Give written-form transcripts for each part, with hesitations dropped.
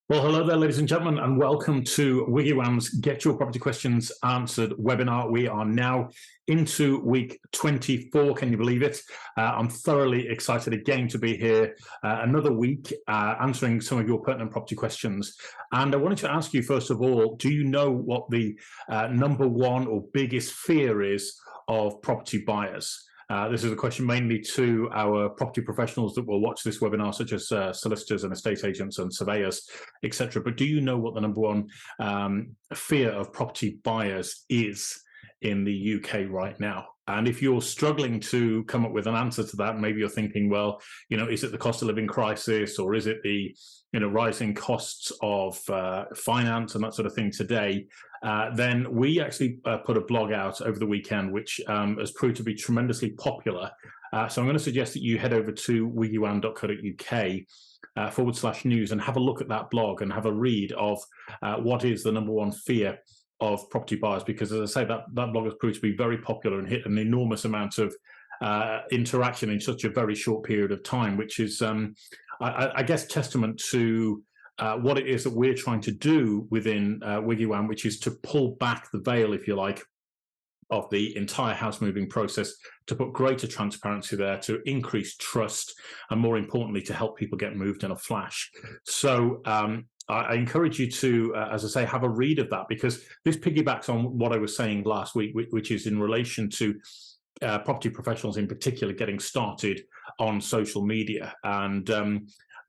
Well, hello there, ladies and gentlemen, and welcome to WiggyWam's Get Your Property Questions Answered webinar. We are now into week 24. Can you believe it? I'm thoroughly excited again to be here another week answering some of your pertinent property questions. And I wanted to ask you, first of all, do you know what the number one or biggest fear is of property buyers? This is a question mainly to our property professionals that will watch this webinar, such as solicitors and estate agents and surveyors, etc. But do you know what the number one fear of property buyers is in the UK right now? And if you're struggling to come up with an answer to that, maybe you're thinking, well, is it the cost of living crisis, or is it the rising costs of finance and that sort of thing today? Then we actually put a blog out over the weekend, which has proved to be tremendously popular. So I'm going to suggest that you head over to wiggywam.co.uk/news and have a look at that blog and have a read of what is the number one fear of property buyers, because as I say, that blog has proved to be very popular and hit an enormous amount of interaction in such a very short period of time, which is, I guess, testament to what it is that we're trying to do within WiggyWam, which is to pull back the veil, if you like, of the entire house moving process, to put greater transparency there, to increase trust, and more importantly, to help people get moved in a flash. So I encourage you to, as I say, have a read of that, because this piggybacks on what I was saying last week, which is in relation to property professionals in particular getting started on social media. And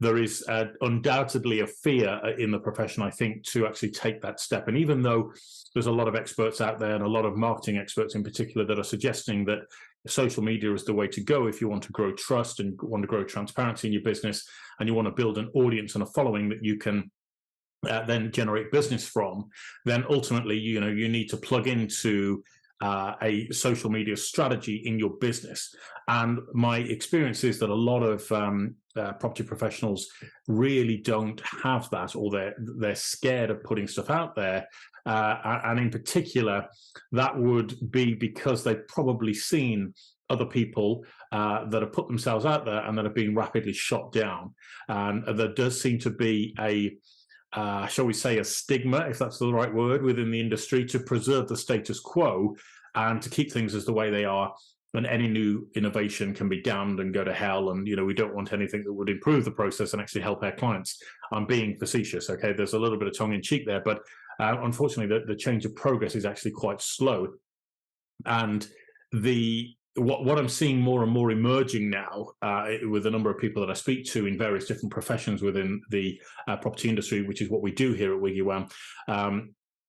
there is undoubtedly a fear in the profession, I think, to actually take that step. And even though there's a lot of experts out there, and a lot of marketing experts in particular, that are suggesting that social media is the way to go if you want to grow trust and want to grow transparency in your business, and you want to build an audience and a following that you can then generate business from, then ultimately, you need to plug into a social media strategy in your business. And my experience is that a lot of property professionals really don't have that, or they're scared of putting stuff out there. And in particular, that would be because they've probably seen other people that have put themselves out there and that have been rapidly shot down. And there does seem to be shall we say, a stigma, if that's the right word, within the industry to preserve the status quo and to keep things as the way they are. And any new innovation can be damned and go to hell. And, we don't want anything that would improve the process and actually help our clients. I'm being facetious, okay? There's a little bit of tongue in cheek there, but unfortunately, the change of progress is actually quite slow. And what I'm seeing more and more emerging now with a number of people that I speak to in various different professions within the property industry, which is what we do here at WiggyWam,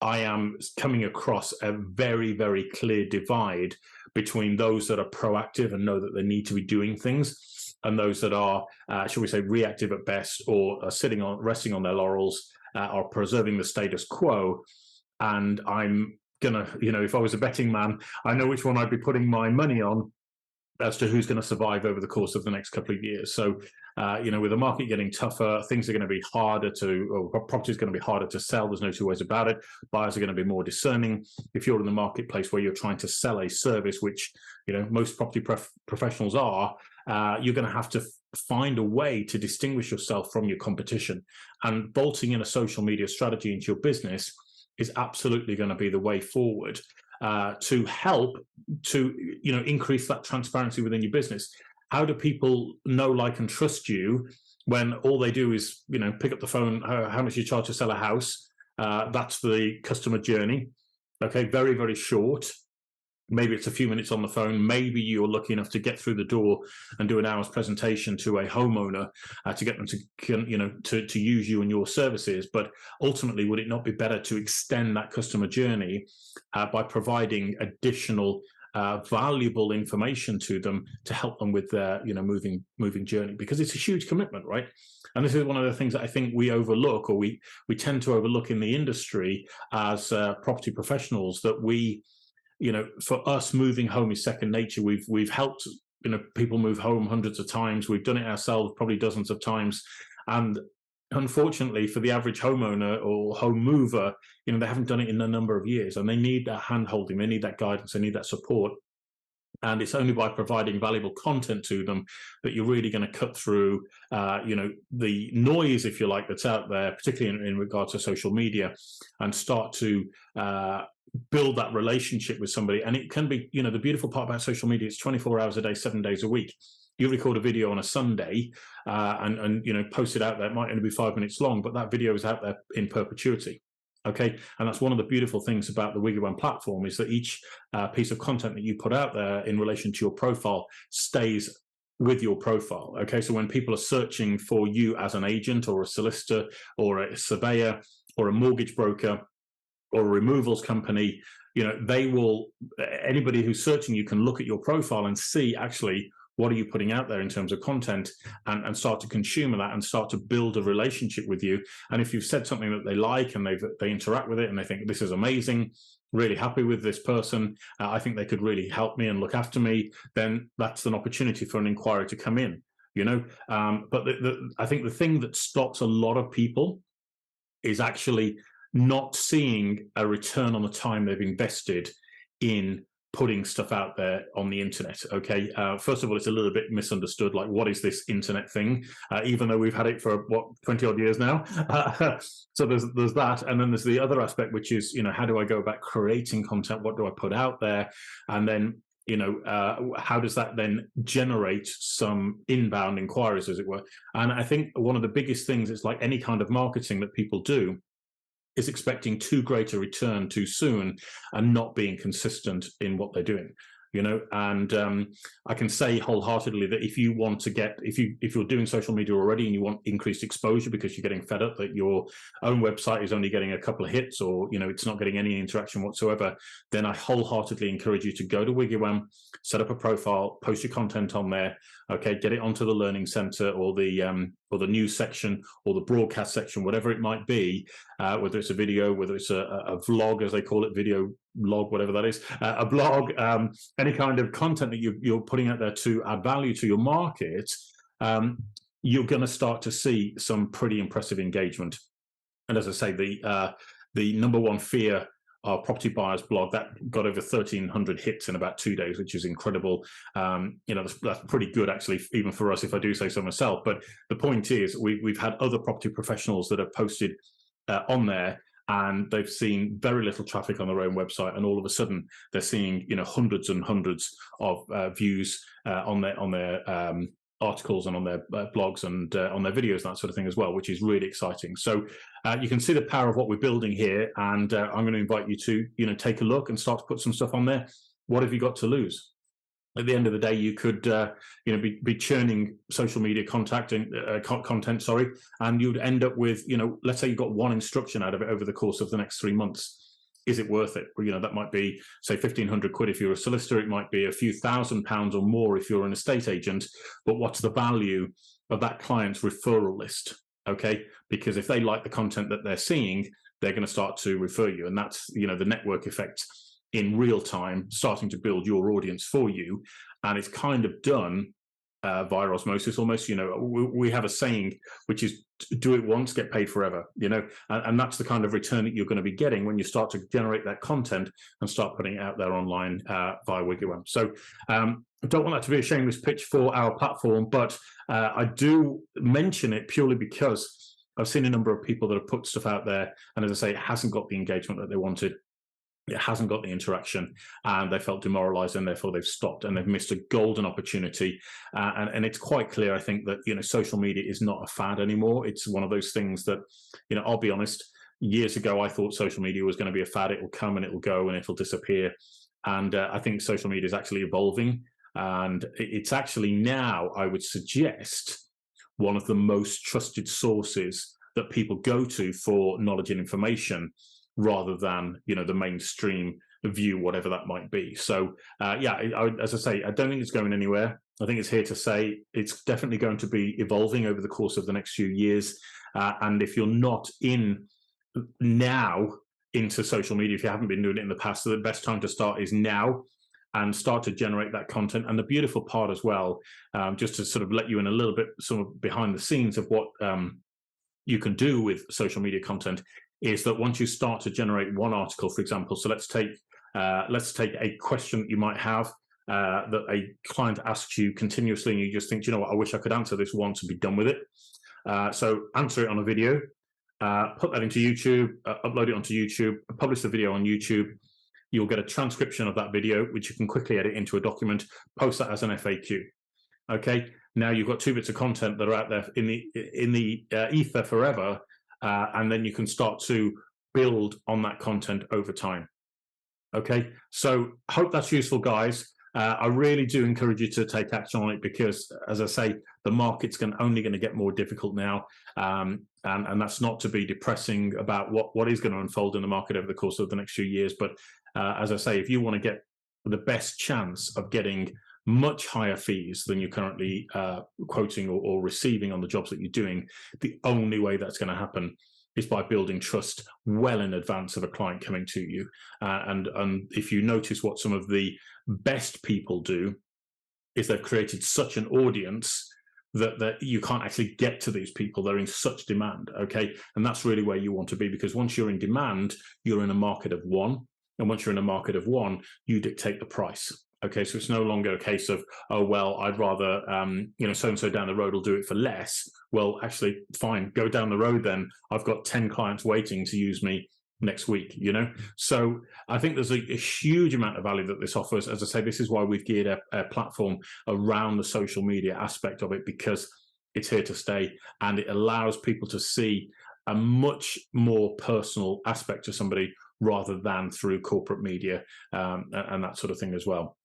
I am coming across a very, very clear divide between those that are proactive and know that they need to be doing things, and those that are, shall we say, reactive at best, or are resting on their laurels, are preserving the status quo. And I'm gonna, if I was a betting man, I know which one I'd be putting my money on as to who's going to survive over the course of the next couple of years. So, with the market getting tougher, things are going to be harder property is going to be harder to sell. There's no two ways about it. Buyers are going to be more discerning. If you're in the marketplace where you're trying to sell a service, which, most property professionals are, you're going to have to find a way to distinguish yourself from your competition. And bolting in a social media strategy into your business is absolutely going to be the way forward to help to increase that transparency within your business. How do people know, like, and trust you when all they do is pick up the phone? How much you charge to sell a house? That's the customer journey. Okay, very, very short. Maybe it's a few minutes on the phone. Maybe you're lucky enough to get through the door and do an hour's presentation to a homeowner to get them to use you and your services. But ultimately, would it not be better to extend that customer journey by providing additional valuable information to them to help them with their moving journey? Because it's a huge commitment, right? And this is one of the things that I think we overlook, or we tend to overlook in the industry as property professionals, that for us, moving home is second nature. We've helped people move home hundreds of times. We've done it ourselves probably dozens of times. And unfortunately, for the average homeowner or home mover, they haven't done it in a number of years, and they need that hand holding, they need that guidance, they need that support. And it's only by providing valuable content to them that you're really going to cut through, the noise, if you like, that's out there, particularly in regards to social media, and start to build that relationship with somebody. And it can be, the beautiful part about social media, it's 24 hours a day, 7 days a week. You record a video on a Sunday and post it out there. It might only be 5 minutes long, but that video is out there in perpetuity. Okay, and that's one of the beautiful things about the WiggyWam platform, is that each piece of content that you put out there in relation to your profile stays with your profile. Okay, so when people are searching for you as an agent or a solicitor or a surveyor or a mortgage broker or a removals company, anybody who's searching you can look at your profile and see actually what are you putting out there in terms of content, and start to consume that and start to build a relationship with you. And if you've said something that they like and they interact with it and they think this is amazing, really happy with this person, I think they could really help me and look after me, then that's an opportunity for an inquiry to come in. But I think the thing that stops a lot of people is actually not seeing a return on the time they've invested in putting stuff out there on the internet. Okay, first of all, it's a little bit misunderstood, like what is this internet thing, even though we've had it for 20 odd years now. So there's that, and then there's the other aspect, which is how do I go about creating content, what do I put out there, and then how does that then generate some inbound inquiries, as it were. And I think one of the biggest things, it's like any kind of marketing that people do, is expecting too great a return too soon and not being consistent in what they're doing. And I can say wholeheartedly that if you want to if you're doing social media already and you want increased exposure because you're getting fed up that your own website is only getting a couple of hits, or it's not getting any interaction whatsoever, then I wholeheartedly encourage you to go to WiggyWam, set up a profile, post your content on there. Okay, get it onto the learning center or the news section or the broadcast section, whatever it might be, whether it's a video, whether it's a vlog, as they call it, video log, whatever that is, a blog, any kind of content that you're putting out there to add value to your market, you're going to start to see some pretty impressive engagement. And as I say, the number one fear, our property buyers blog, that got over 1,300 hits in about 2 days, which is incredible. That's pretty good, actually, even for us, if I do say so myself. But the point is, we've had other property professionals that have posted on there, and they've seen very little traffic on their own website, and all of a sudden they're seeing hundreds and hundreds of views on their articles and on their blogs and on their videos, that sort of thing as well, which is really exciting. So you can see the power of what we're building here, and I'm going to invite you to take a look and start to put some stuff on there. What have you got to lose? At the end of the day, you could be churning social media content, and you'd end up with, let's say you got one instruction out of it over the course of the next 3 months. Is it worth it? That might be, say, 1,500 quid if you're a solicitor. It might be a few £1,000s or more if you're an estate agent. But what's the value of that client's referral list? Okay, because if they like the content that they're seeing, they're going to start to refer you, and that's the network effect in real time, starting to build your audience for you. And it's kind of done via osmosis almost. We have a saying, which is do it once, get paid forever, and that's the kind of return that you're going to be getting when you start to generate that content and start putting it out there online via WiggyWam. So I don't want that to be a shameless pitch for our platform, but I do mention it purely because I've seen a number of people that have put stuff out there, and as I say, it hasn't got the engagement that they wanted. It hasn't got the interaction, and they felt demoralized, and therefore they've stopped, and they've missed a golden opportunity. And it's quite clear, I think, that social media is not a fad anymore. It's one of those things that, I'll be honest, years ago I thought social media was going to be a fad. It will come and it will go and it'll disappear. And I think social media is actually evolving, and it's actually now, I would suggest, one of the most trusted sources that people go to for knowledge and information, rather than the mainstream view, whatever that might be. So as I say, I don't think it's going anywhere. I think it's here to say. It's definitely going to be evolving over the course of the next few years. And if you're not into social media, if you haven't been doing it in the past, so the best time to start is now, and start to generate that content. And the beautiful part as well, just to sort of let you in a little bit sort of behind the scenes of what you can do with social media content, is that once you start to generate one article, for example, so let's take a question that you might have, that a client asks you continuously, and you just think, you know what, I wish I could answer this once and be done with it. So answer it on a video, put that into YouTube, upload it onto YouTube, publish the video on YouTube. You'll get a transcription of that video, which you can quickly edit into a document, post that as an FAQ. Okay, now you've got 2 bits of content that are out there in the ether forever, and then you can start to build on that content over time. Okay, so hope that's useful, guys. I really do encourage you to take action on it because, as I say, the market's only going to get more difficult now, and that's not to be depressing about what is going to unfold in the market over the course of the next few years. But as I say, if you want to get the best chance of getting much higher fees than you're currently quoting or receiving on the jobs that you're doing, the only way that's going to happen is by building trust well in advance of a client coming to you. And if you notice what some of the best people do is they've created such an audience that you can't actually get to these people. They're in such demand, okay? And that's really where you want to be, because once you're in demand, you're in a market of one. And once you're in a market of one, you dictate the price. Okay, so it's no longer a case of, oh, well, I'd rather, so-and-so down the road will do it for less. Well, actually, fine, go down the road then. I've got 10 clients waiting to use me next week, So I think there's a huge amount of value that this offers. As I say, this is why we've geared a platform around the social media aspect of it, because it's here to stay, and it allows people to see a much more personal aspect to somebody rather than through corporate media and that sort of thing as well.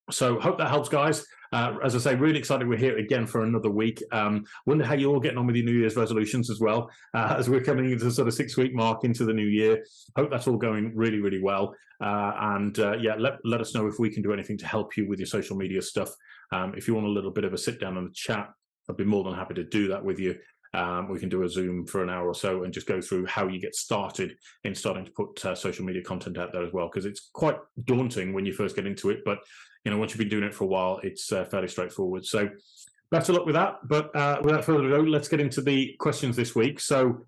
So hope that helps, guys. As I say, really excited we're here again for another week. Wonder how you're all getting on with your New Year's resolutions as well, as we're coming into the sort of 6-week mark into the new year. Hope that's all going really, really well. Let us know if we can do anything to help you with your social media stuff. If you want a little bit of a sit down on the chat, I'd be more than happy to do that with you. We can do a Zoom for an hour or so and just go through how you get started in starting to put social media content out there as well, because it's quite daunting when you first get into it. But once you've been doing it for a while, it's fairly straightforward. So best of luck with that. But without further ado, let's get into the questions this week. So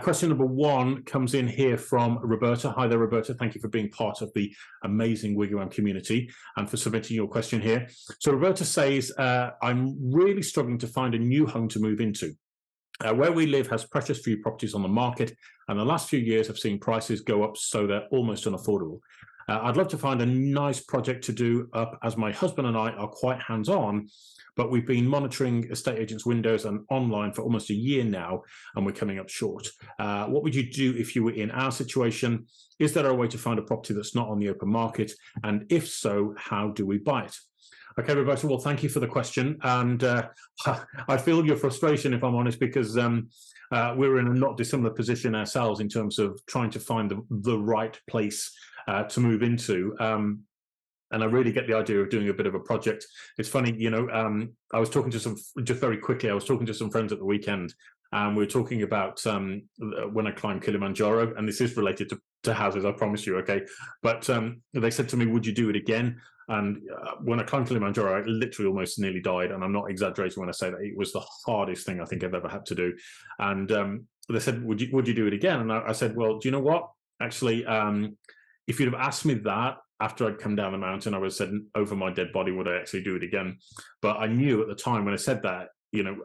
question number 1 comes in here from Roberta. Hi there, Roberta. Thank you for being part of the amazing WiggyWam community and for submitting your question here. So Roberta says, I'm really struggling to find a new home to move into. Where we live has precious few properties on the market, and the last few years have seen prices go up, so they're almost unaffordable. I'd love to find a nice project to do up, as my husband and I are quite hands-on, but we've been monitoring estate agents' windows and online for almost a year now, and we're coming up short. What would you do if you were in our situation? Is there a way to find a property that's not on the open market? And if so, how do we buy it? Okay, Roberta, well, thank you for the question. And I feel your frustration, if I'm honest, because we're in a not dissimilar position ourselves in terms of trying to find the right place to move into. And I really get the idea of doing a bit of a project. It's funny, I was talking to just very quickly, I was talking to some friends at the weekend, and we were talking about when I climbed Kilimanjaro, and this is related to houses, I promise you, okay? But they said to me, would you do it again? And when I climbed Kilimanjaro, I literally almost nearly died, and I'm not exaggerating when I say that. It was the hardest thing I think I've ever had to do. And they said, would you do it again? And I said, well, do you know what? Actually, if you'd have asked me that after I'd come down the mountain, I would have said, over my dead body, would I actually do it again? But I knew at the time when I said that,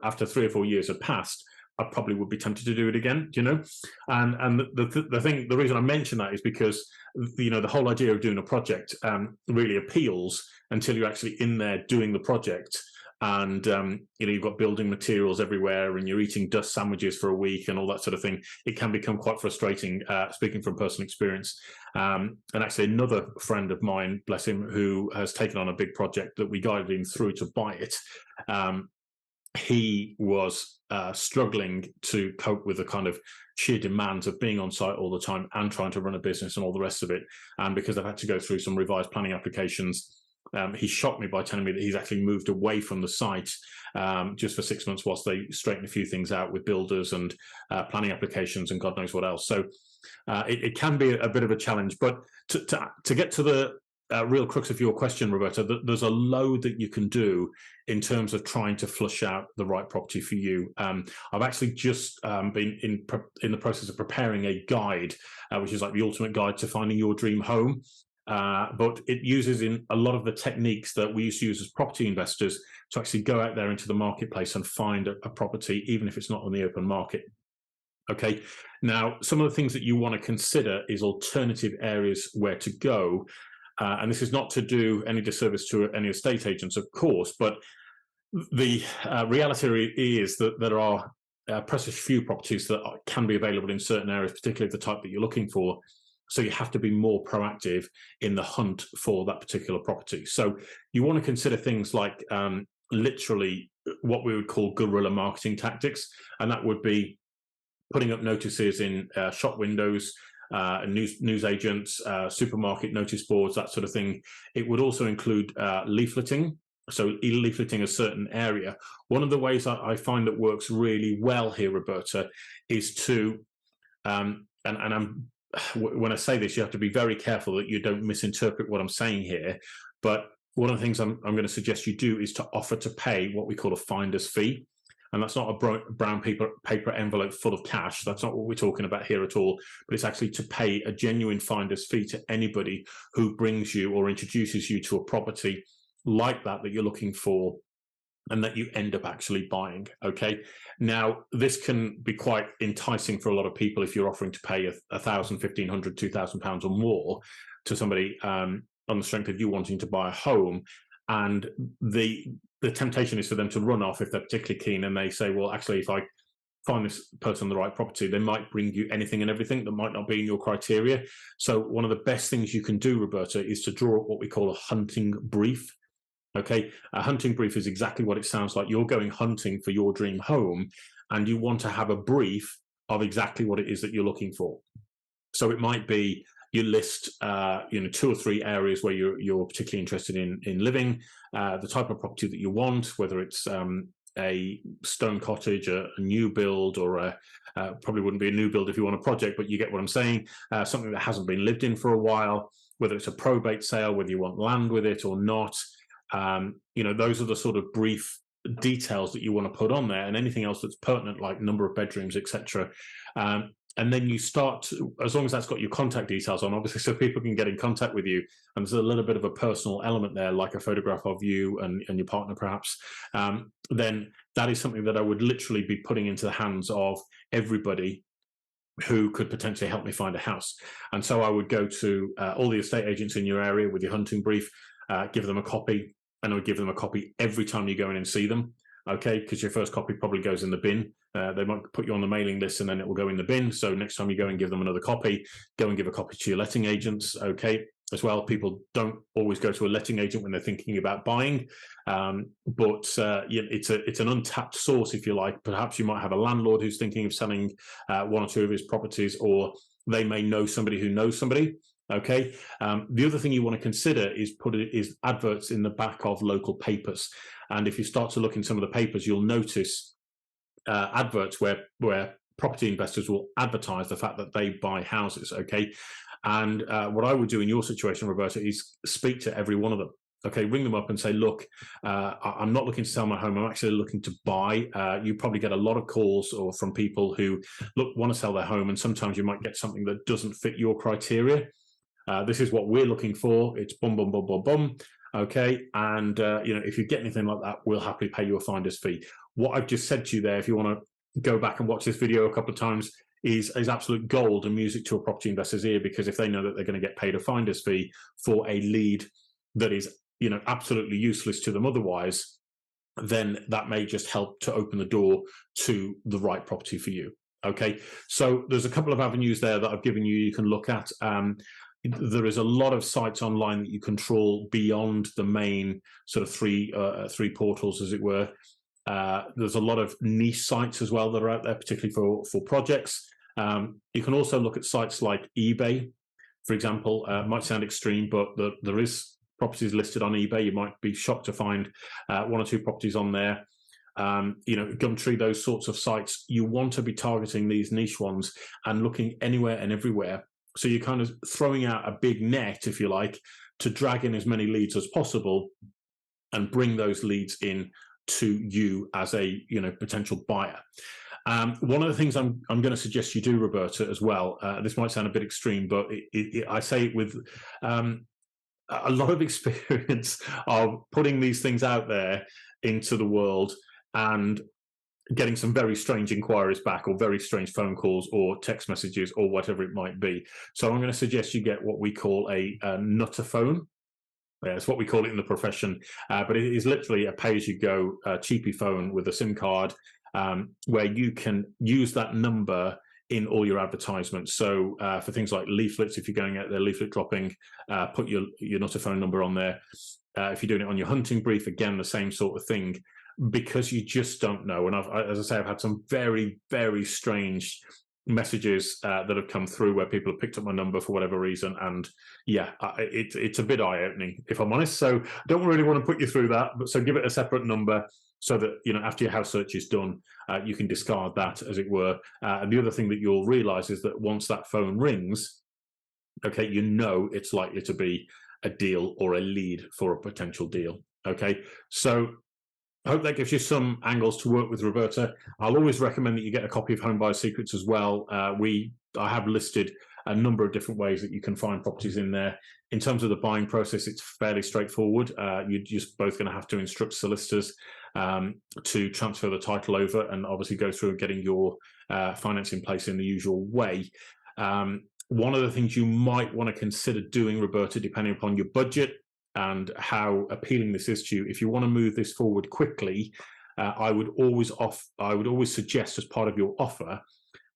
after 3 or 4 years had passed, I probably would be tempted to do it again, And the reason I mention that is because, the whole idea of doing a project really appeals until you're actually in there doing the project. And, you've got building materials everywhere and you're eating dust sandwiches for a week and all that sort of thing. It can become quite frustrating, speaking from personal experience. And actually another friend of mine, bless him, who has taken on a big project that we guided him through to buy it. He was struggling to cope with the kind of sheer demands of being on site all the time and trying to run a business and all the rest of it. And because I've had to go through some revised planning applications, he shocked me by telling me that he's actually moved away from the site just for 6 months whilst they straighten a few things out with builders and planning applications and God knows what else. So it can be a bit of a challenge. But to get to the real crux of your question, Roberta, there's a load that you can do in terms of trying to flush out the right property for you. I've actually just been in the process of preparing a guide, which is like the ultimate guide to finding your dream home. but it uses in a lot of the techniques that we used to use as property investors to actually go out there into the marketplace and find a property, even if it's not on the open market. Okay, now some of the things that you want to consider is alternative areas where to go. And this is not to do any disservice to any estate agents, of course, but the reality is that there are precious few properties that can be available in certain areas, particularly the type that you're looking for. So you have to be more proactive in the hunt for that particular property. So you want to consider things like literally what we would call guerrilla marketing tactics, and that would be putting up notices in shop windows, news agents, supermarket notice boards, that sort of thing. It would also include leafleting. So leafleting a certain area. One of the ways I find that works really well here, Roberta, is to, when I say this, you have to be very careful that you don't misinterpret what I'm saying here. But one of the things I'm going to suggest you do is to offer to pay what we call a finder's fee. And that's not a brown paper envelope full of cash. That's not what we're talking about here at all. But it's actually to pay a genuine finder's fee to anybody who brings you or introduces you to a property like that you're looking for and that you end up actually buying. Okay, now this can be quite enticing for a lot of people if you're offering to pay £1,000, £1,500, £2,000 or more to somebody on the strength of you wanting to buy a home, and the temptation is for them to run off if they're particularly keen, and they say, well, actually, if I find this person the right property, they might bring you anything and everything that might not be in your criteria. So one of the best things you can do, Roberta, is to draw up what we call a hunting brief. Okay, a hunting brief is exactly what it sounds like. You're going hunting for your dream home, and you want to have a brief of exactly what it is that you're looking for. So it might be you list, 2 or 3 areas where you're particularly interested in living, the type of property that you want, whether it's a stone cottage, a new build, or probably wouldn't be a new build if you want a project, but you get what I'm saying. Something that hasn't been lived in for a while, whether it's a probate sale, whether you want land with it or not. Those are the sort of brief details that you want to put on there, and anything else that's pertinent, like number of bedrooms, etc. And then you start to, as long as that's got your contact details on, obviously, so people can get in contact with you, and there's a little bit of a personal element there, like a photograph of you and your partner perhaps, then that is something that I would literally be putting into the hands of everybody who could potentially help me find a house. And so I would go to all the estate agents in your area with your hunting brief, give them a copy, and I would give them a copy every time you go in and see them, okay? Because your first copy probably goes in the bin. They might put you on the mailing list and then it will go in the bin. So next time you go and give them another copy, go and give a copy to your letting agents, okay? As well, people don't always go to a letting agent when they're thinking about buying, but it's an untapped source, if you like. Perhaps you might have a landlord who's thinking of selling 1 or 2 of his properties, or they may know somebody who knows somebody. Okay. The other thing you want to consider is adverts in the back of local papers. And if you start to look in some of the papers, you'll notice adverts where property investors will advertise the fact that they buy houses. Okay. And what I would do in your situation, Roberta, is speak to every one of them. Okay, ring them up and say, look, I'm not looking to sell my home. I'm actually looking to buy. You probably get a lot of calls or from people who want to sell their home, and sometimes you might get something that doesn't fit your criteria. This is what we're looking for. It's bum, bum, bum, bum, bum. Okay. And, if you get anything like that, we'll happily pay you a finder's fee. What I've just said to you there, if you want to go back and watch this video a couple of times, is absolute gold and music to a property investor's ear, because if they know that they're going to get paid a finder's fee for a lead that is, absolutely useless to them otherwise, then that may just help to open the door to the right property for you. Okay. So there's a couple of avenues there that I've given you can look at. There is a lot of sites online that you control beyond the main sort of three portals, as it were. There's a lot of niche sites as well that are out there, particularly for projects. You can also look at sites like eBay, for example. Might sound extreme, but there is properties listed on eBay. You might be shocked to find 1 or 2 properties on there. Gumtree, those sorts of sites. You want to be targeting these niche ones and looking anywhere and everywhere. So you're kind of throwing out a big net, if you like, to drag in as many leads as possible and bring those leads in to you as a potential buyer. One of the things I'm going to suggest you do, Roberta, as well, this might sound a bit extreme, but I say it with a lot of experience of putting these things out there into the world and getting some very strange inquiries back, or very strange phone calls or text messages or whatever it might be. So I'm going to suggest you get what we call a nutter phone. It's what we call it in the profession, but it is literally a pay-as-you-go cheapy phone with a SIM card, where you can use that number in all your advertisements. So for things like leaflets, if you're going out there leaflet dropping, put your nutter phone number on there. If you're doing it on your hunting brief, again, the same sort of thing, because you just don't know. And as I say, I've had some very, very strange messages that have come through where people have picked up my number for whatever reason, and yeah, it's a bit eye-opening, if I'm honest. So I don't really want to put you through that, but so give it a separate number so that, you know, after your house search is done, you can discard that, as it were. And the other thing that you'll realize is that once that phone rings, okay, you know it's likely to be a deal or a lead for a potential deal. Okay, so I hope that gives you some angles to work with, Roberta. I'll always recommend that you get a copy of Home Buyers Secrets as well. I have listed a number of different ways that you can find properties in there. In terms of the buying process, it's fairly straightforward. You're just both going to have to instruct solicitors to transfer the title over, and obviously go through getting your finance in place in the usual way. One of the things you might want to consider doing, Roberta, depending upon your budget and how appealing this is to you, if you want to move this forward quickly, I would always suggest, as part of your offer,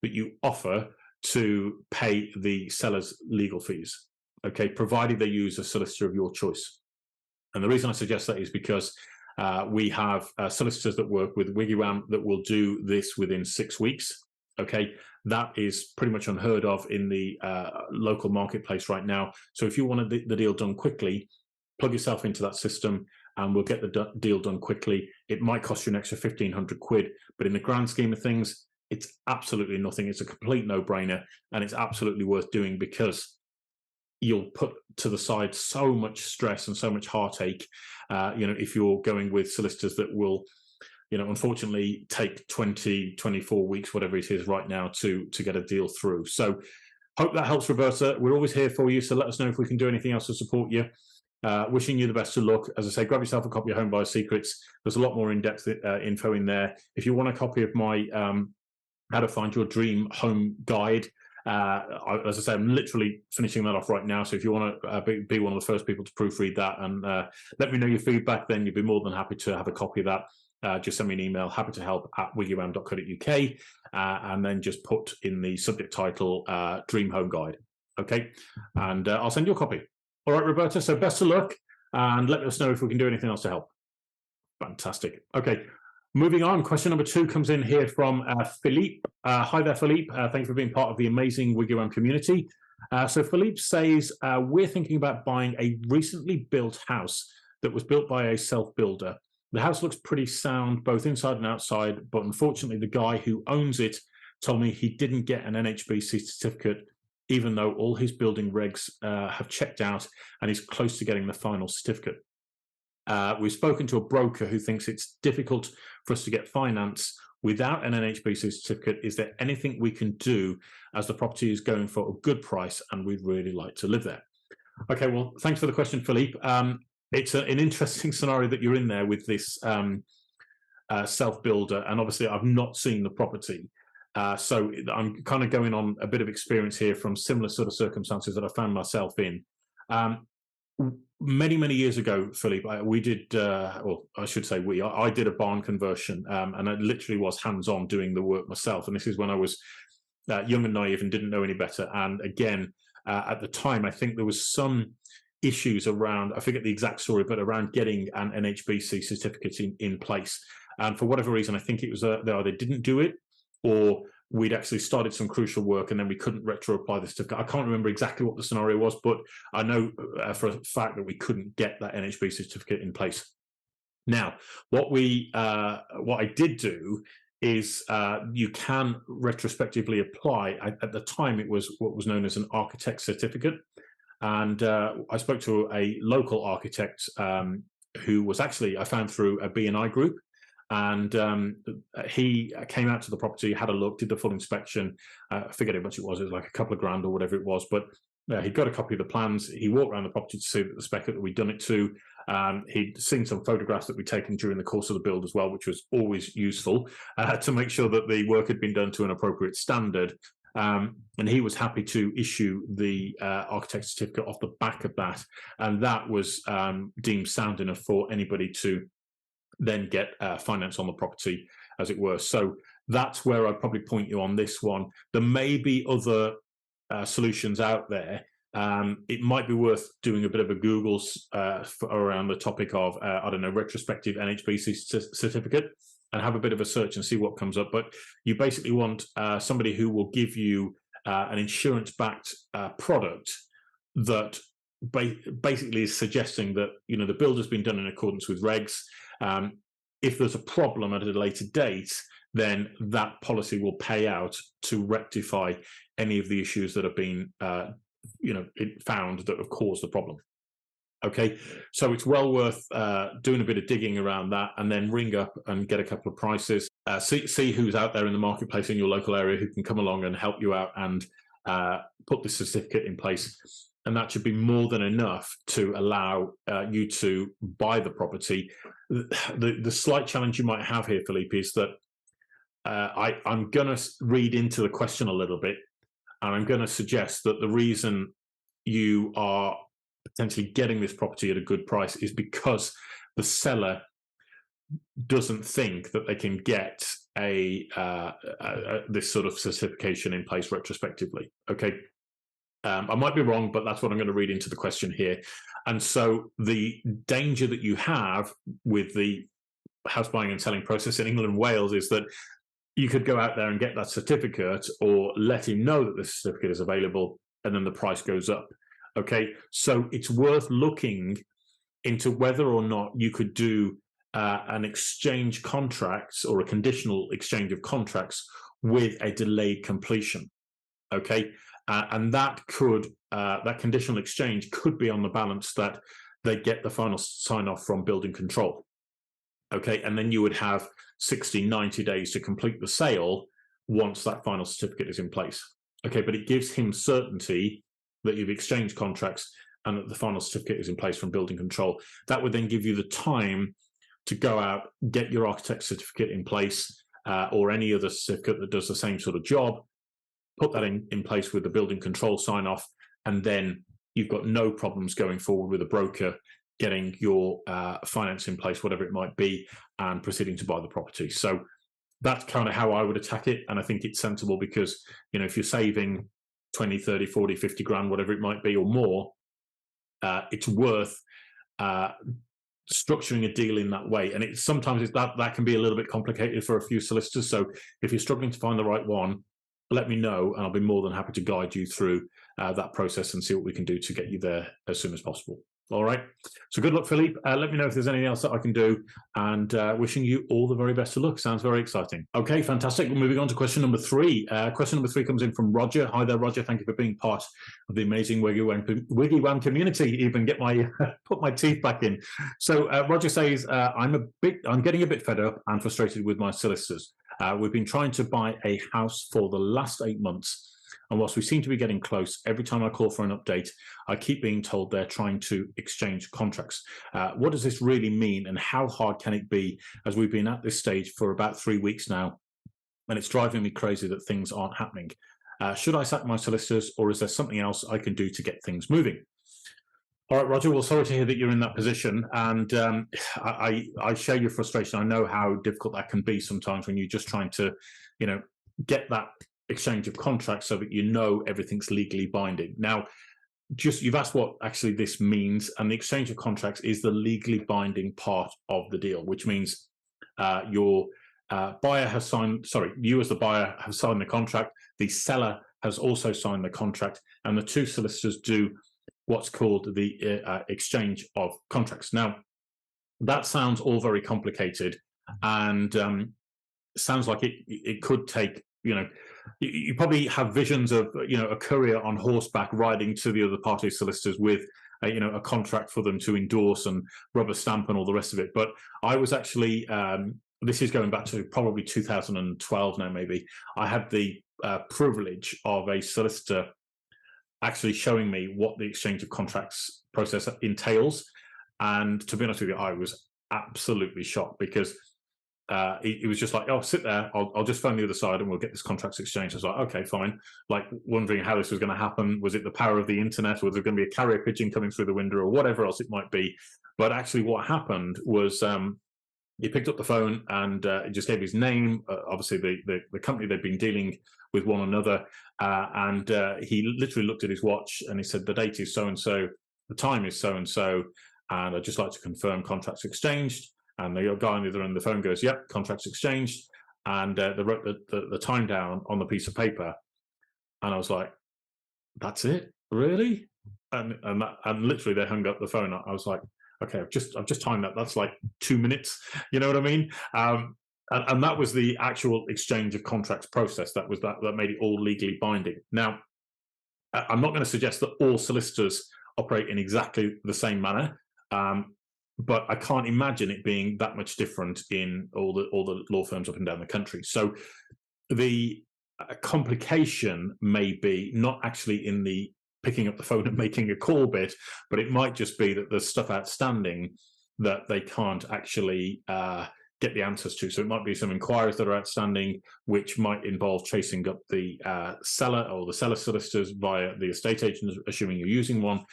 that you offer to pay the seller's legal fees, okay, provided they use a solicitor of your choice. And the reason I suggest that is because we have solicitors that work with WiggyWam that will do this within 6 weeks. Okay, that is pretty much unheard of in the local marketplace right now. So if you want the deal done quickly, plug yourself into that system and we'll get the deal done quickly. It might cost you an extra 1,500 quid, but in the grand scheme of things, it's absolutely nothing. It's a complete no-brainer, and it's absolutely worth doing, because you'll put to the side so much stress and so much heartache, you know, if you're going with solicitors that will, you know, unfortunately take 20, 24 weeks, whatever it is right now, to get a deal through. So hope that helps, Roberta. We're always here for you, so let us know if we can do anything else to support you. Wishing you the best of luck. As I say, grab yourself a copy of Home Buyers Secrets. There's a lot more in-depth info in there. If you want a copy of my How to Find Your Dream Home Guide, as I say, I'm literally finishing that off right now. So if you want to be one of the first people to proofread that and let me know your feedback, then you'd be more than happy to have a copy of that. Just send me an email, happytohelp@wiggywam.co.uk, and then just put in the subject title Dream Home Guide. Okay, and I'll send you a copy. All right, Roberta, so best of luck, and let us know if we can do anything else to help. Fantastic. Okay, moving on. Question number 2 comes in here from Philippe. Hi there, Philippe. Thank you for being part of the amazing WiggyWam community. So Philippe says, we're thinking about buying a recently built house that was built by a self-builder. The house looks pretty sound, both inside and outside, but unfortunately the guy who owns it told me he didn't get an NHBC certificate, even though all his building regs have checked out and he's close to getting the final certificate. We've spoken to a broker who thinks it's difficult for us to get finance without an NHBC certificate. Is there anything we can do, as the property is going for a good price and we'd really like to live there? Okay, well, thanks for the question, Philippe. It's an interesting scenario that you're in there with this self-builder, and obviously I've not seen the property. So I'm kind of going on a bit of experience here from similar sort of circumstances that I found myself in. Many, many years ago, Philippe, we did, or I should say I did a barn conversion, and I literally was hands-on doing the work myself. And this is when I was young and naive and didn't know any better. And again, at the time, I think there was some issues around, I forget the exact story, but around getting an NHBC certificate in place. And for whatever reason, I think it was they either didn't do it, or we'd actually started some crucial work and then we couldn't retro-apply the certificate. I can't remember exactly what the scenario was, but I know for a fact that we couldn't get that NHBC certificate in place. Now, what I did do is you can retrospectively apply. At the time, it was what was known as an architect certificate. And I spoke to a local architect who was actually, I found through a B&I group. And he came out to the property, had a look, did the full inspection. I forget how much it was like a couple of grand or whatever it was. But he got a copy of the plans. He walked around the property to see that the spec that we'd done it to. He'd seen some photographs that we'd taken during the course of the build as well, which was always useful to make sure that the work had been done to an appropriate standard. And he was happy to issue the architect certificate off the back of that. And that was deemed sound enough for anybody to then get finance on the property, as it were. So that's where I'd probably point you on this one. There may be other solutions out there. It might be worth doing a bit of a Google around the topic of, I don't know, retrospective NHBC certificate, and have a bit of a search and see what comes up. But you basically want somebody who will give you an insurance-backed product that basically is suggesting that, you know, the build has been done in accordance with regs. If there's a problem at a later date, then that policy will pay out to rectify any of the issues that have been, found that have caused the problem. Okay, so it's well worth doing a bit of digging around that, and then ring up and get a couple of prices. See who's out there in the marketplace in your local area who can come along and help you out and put the certificate in place. And that should be more than enough to allow you to buy the property. The slight challenge you might have here, Philippe, is that I'm going to read into the question a little bit, and I'm going to suggest that the reason you are potentially getting this property at a good price is because the seller doesn't think that they can get this sort of certification in place retrospectively. Okay. I might be wrong, but that's what I'm going to read into the question here. And so the danger that you have with the house buying and selling process in England and Wales is that you could go out there and get that certificate, or let him know that the certificate is available, and then the price goes up. Okay, so it's worth looking into whether or not you could do an exchange contracts or a conditional exchange of contracts with a delayed completion. Okay. And that could that conditional exchange could be on the balance that they get the final sign off from building control. Okay, and then you would have 60, 90 days to complete the sale once that final certificate is in place. Okay, but it gives him certainty that you've exchanged contracts and that the final certificate is in place from building control. That would then give you the time to go out, get your architect certificate in place, or any other certificate that does the same sort of job, put that in place with the building control sign off, and then you've got no problems going forward with a broker getting your finance in place, whatever it might be, and proceeding to buy the property. So that's kind of how I would attack it. And I think it's sensible because, you know, if you're saving 20, 30, 40, 50 grand, whatever it might be, or more, it's worth structuring a deal in that way. And sometimes that can be a little bit complicated for a few solicitors. So if you're struggling to find the right one, let me know, and I'll be more than happy to guide you through that process and see what we can do to get you there as soon as possible. All right. So good luck, Philippe. Let me know if there's anything else that I can do, and wishing you all the very best of luck. Sounds very exciting. Okay, fantastic. We're moving on to question number 3. Question number 3 comes in from Roger. Hi there, Roger. Thank you for being part of the amazing WiggyWam community. Even get my put my teeth back in. So Roger says, I'm getting a bit fed up and frustrated with my solicitors. We've been trying to buy a house for the last 8 months. And whilst we seem to be getting close, every time I call for an update, I keep being told they're trying to exchange contracts. What does this really mean, and how hard can it be, as we've been at this stage for about 3 weeks now, and it's driving me crazy that things aren't happening? Should I sack my solicitors, or is there something else I can do to get things moving? All right, Roger, well, sorry to hear that you're in that position, and I share your frustration. I know how difficult that can be sometimes when you're just trying to, you know, get that exchange of contracts so that you know everything's legally binding. Now, you've asked what actually this means, and the exchange of contracts is the legally binding part of the deal, which means your buyer has signed, you as the buyer have signed the contract, the seller has also signed the contract, and the two solicitors do what's called the exchange of contracts. Now, that sounds all very complicated, and sounds like it could take, you know, you probably have visions of, you know, a courier on horseback riding to the other party's solicitors with a contract for them to endorse and rubber stamp and all the rest of it. But I was actually, this is going back to probably 2012 now, maybe. I had the privilege of a solicitor actually showing me what the exchange of contracts process entails. And to be honest with you, I was absolutely shocked because he was just like, "Oh, sit there. I'll just phone the other side and we'll get this contracts exchanged." I was like, "Okay, fine." Like wondering how this was going to happen. Was it the power of the internet? Was there going to be a carrier pigeon coming through the window or whatever else it might be? But actually, what happened was he picked up the phone and he just gave his name, obviously the company they'd been dealing with one another, and he literally looked at his watch and he said, "The date is so and so, the time is so and so, and I'd just like to confirm contracts exchanged." And the guy on the other end of the phone goes, "Yep, contracts exchanged," and they wrote the time down on the piece of paper, and I was like, "That's it, really?" And literally they hung up the phone. I was like, "Okay, I've just timed that. That's like 2 minutes." You know what I mean? And that was the actual exchange of contracts process. That made it all legally binding. Now, I'm not going to suggest that all solicitors operate in exactly the same manner. But I can't imagine it being that much different in all the law firms up and down the country. So the complication may be not actually in the picking up the phone and making a call bit, but it might just be that there's stuff outstanding that they can't actually get the answers to. So it might be some inquiries that are outstanding, which might involve chasing up the seller or the seller solicitors via the estate agent, assuming you're using one.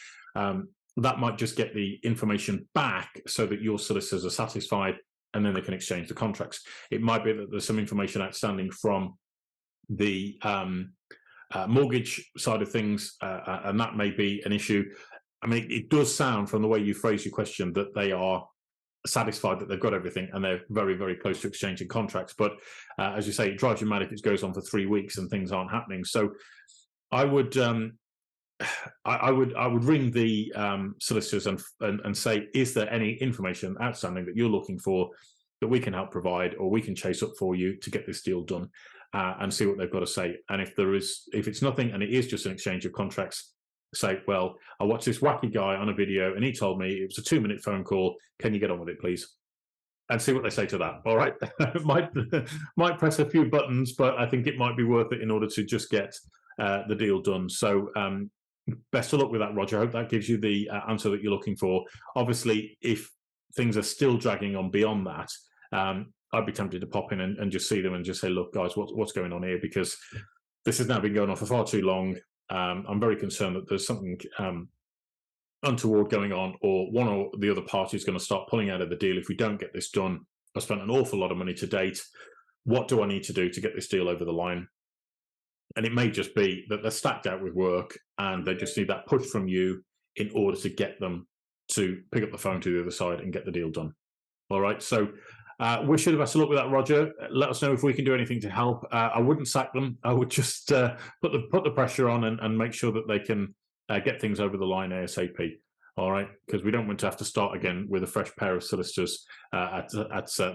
That might just get the information back so that your solicitors are satisfied and then they can exchange the contracts. It might be that there's some information outstanding from the mortgage side of things, and that may be an issue. I mean, it does sound from the way you phrase your question that they are satisfied that they've got everything and they're very, very close to exchanging contracts. But as you say, it drives you mad if it goes on for 3 weeks and things aren't happening. So I would ring the solicitors and say, is there any information outstanding that you're looking for that we can help provide or we can chase up for you to get this deal done, and see what they've got to say. And if it's nothing and it is just an exchange of contracts, say, "Well, I watched this wacky guy on a video and he told me it was a 2-minute phone call. Can you get on with it, please?" And see what they say to that. All right. might press a few buttons, but I think it might be worth it in order to just get the deal done. So best of luck with that, Roger. I hope that gives you the answer that you're looking for. Obviously, if things are still dragging on beyond that, I'd be tempted to pop in and just see them and just say, "Look, guys, what's going on here?" Because this has now been going on for far too long. I'm very concerned that there's something untoward going on, or one or the other party is going to start pulling out of the deal if we don't get this done. I've spent an awful lot of money to date. What do I need to do to get this deal over the line? And it may just be that they're stacked out with work and they just need that push from you in order to get them to pick up the phone to the other side and get the deal done. All right. So wish you the best of luck with that, Roger. Let us know if we can do anything to help. I wouldn't sack them. I would just put the pressure on and make sure that they can get things over the line ASAP. All right. Because we don't want to have to start again with a fresh pair of solicitors at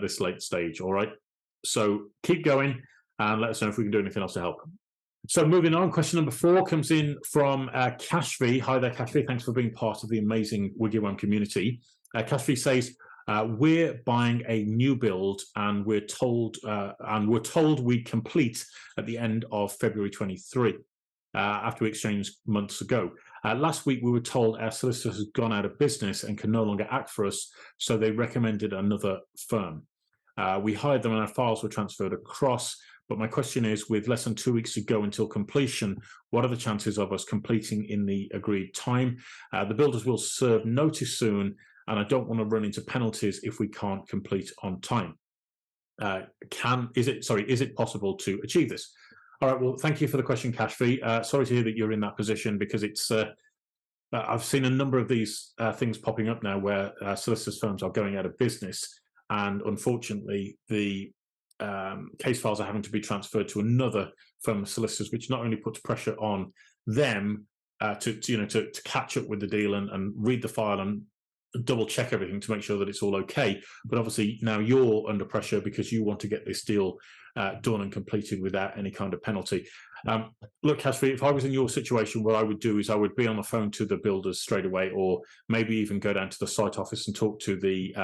this late stage. All right. So keep going and let us know if we can do anything else to help. So moving on, question number 4 comes in from Kashvi. Hi there, Kashvi. Thanks for being part of the amazing WiggyWam community. Kashvi says, we're buying a new build and we're told we'd complete at the end of February 23 after we exchanged months ago. Last week, we were told our solicitor has gone out of business and can no longer act for us, so they recommended another firm. We hired them and our files were transferred across. But my question is, with less than 2 weeks to go until completion, what are the chances of us completing in the agreed time? The builders will serve notice soon, and I don't want to run into penalties if we can't complete on time. Is it possible to achieve this? All right, well, thank you for the question, Kashfi. Sorry to hear that you're in that position, because it's I've seen a number of these things popping up now where solicitors firms are going out of business, and unfortunately the case files are having to be transferred to another firm of solicitors, which not only puts pressure on them to catch up with the deal and read the file and double check everything to make sure that it's all okay, but obviously now you're under pressure because you want to get this deal done and completed without any kind of penalty. Look, Kashfi, if I was in your situation, what I would do is I would be on the phone to the builders straight away, or maybe even go down to the site office and talk to the